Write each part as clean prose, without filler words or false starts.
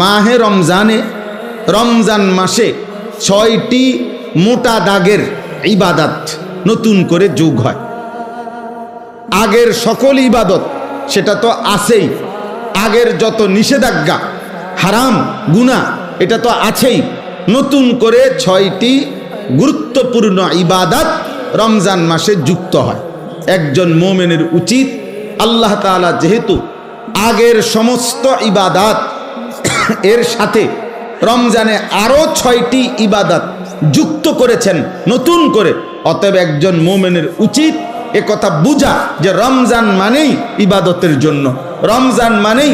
মাহে রমজানে, রমজান মাসে 6টি মোটা দাগের ইবাদত নতুন করে যোগ হয়। আগের সকল ইবাদত সেটা তো আছেই, আগের যত নিষেধাজ্ঞা হারাম গুনাহ এটা তো আছেই, নতুন করে 6টি গুরুত্বপূর্ণ ইবাদত রমজান মাসে যুক্ত হয়। একজন মুমিনের উচিত, আল্লাহ তাআলা যেহেতু আগের সমস্ত ইবাদত এর সাথে রমজানে আরো 6টি ইবাদত যুক্ত করেছেন নতুন করে, অতএব একজন মুমিনের উচিত এ কথা বুঝা যে রমজান মানেই ইবাদতের জন্য, রমজান মানেই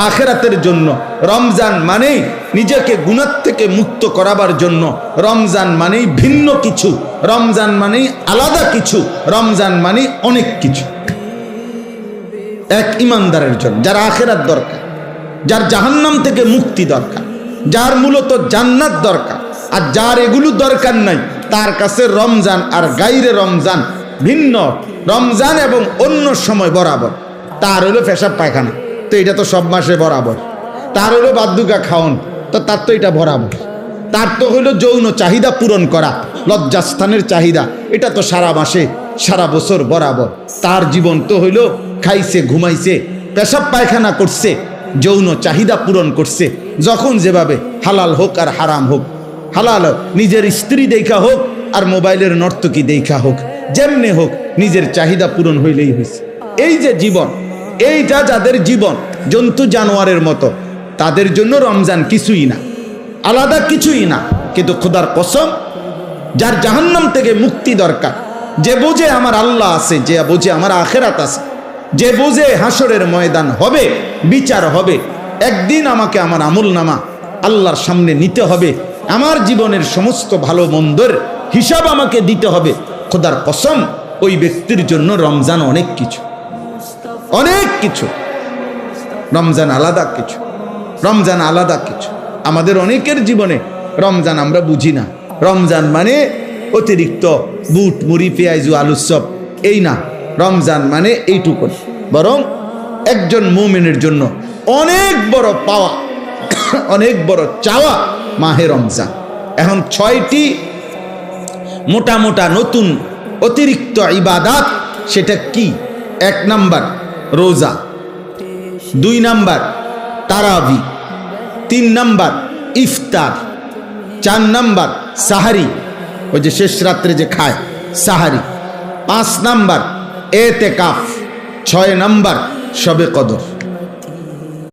আখিরাতের জন্য, রমজান মানেই নিজেকে গুনাহ থেকে মুক্ত করাবার জন্য, রমজান মানেই ভিন্ন কিছু, রমজান মানেই আলাদা কিছু, রমজান মানেই অনেক কিছু। এক ইমানদারের জন্য, যার আখিরাত দরকার, যার জাহান্নাম থেকে মুক্তি দরকার, যার মূলত জান্নাত দরকার, আর যার এগুলো দরকার নাই তার কাছে রমজান আর গাইরে রমজান ভিন্ন। রমজান এবং অন্য সময় বরাবর। তার হলো পেশাব পায়খানা, তো এটা তো সব মাসে বরাবর। তার হলো বাদ্যুকা খাওন, তো তার তো এটা বরাবর। তার তো হলো যৌন চাহিদা পূরণ করা, লজ্জাস্থানের চাহিদা, এটা তো সারা মাসে সারা বছর বরাবর। তার জীবন তো হইলো খাইছে, ঘুমাইছে, পেশাব পায়খানা করছে, যৌন চাহিদা পূরণ করছে, যখন যেভাবে, হালাল হোক আর হারাম হোক, হালাল নিজের স্ত্রী দেখা হোক আর মোবাইলের নর্তকী দেখা হোক, যেমনে হোক নিজের চাহিদা পূরণ হইলেই হয়েছে। এই যে জীবন, এইটা যাদের জীবন জন্তু জানোয়ারের মতো, তাদের জন্য রমজান কিছুই না, আলাদা কিছুই না। কিন্তু খোদার কসম, যার জাহান্নাম থেকে মুক্তি দরকার, যে বোঝে আমার আল্লাহ আছে, যে বোঝে আমার আখিরাত আছে, যে বোঝে হাসরের ময়দান হবে, বিচার হবে, একদিন আমাকে আমার আমলনামা আল্লাহর সামনে নিতে হবে, আমার জীবনের সমস্ত ভালো মন্দের হিসাব আমাকে দিতে হবে, খোদার কসম ওই ব্যক্তির জন্য রমজান অনেক কিছু, অনেক কিছু। রমজান আলাদা কিছু, রমজান আলাদা কিছু। আমাদের অনেকের জীবনে রমজান আমরা বুঝি না। রমজান মানে অতিরিক্ত বুট মুড়ি পেঁয়াজু আলুর চপ, এই না। রমজান মানে এইটুকু, বরং একজন মুমিনের জন্য অনেক বড় পাওয়া, অনেক বড় চাওয়া মাহে রমজান। এখন 6টি মোটা মোটা নতুন অতিরিক্ত ইবাদত, সেটা কি? 1 নাম্বার রোজা, 2 নাম্বার তারাবি, 3 নাম্বার ইফতার, 4 নাম্বার সাহারি, ওই যে শেষ রাত্রে যে খায় সাহারি, 5 নাম্বার এতেকাফ, 6 নাম্বার শবে কদর।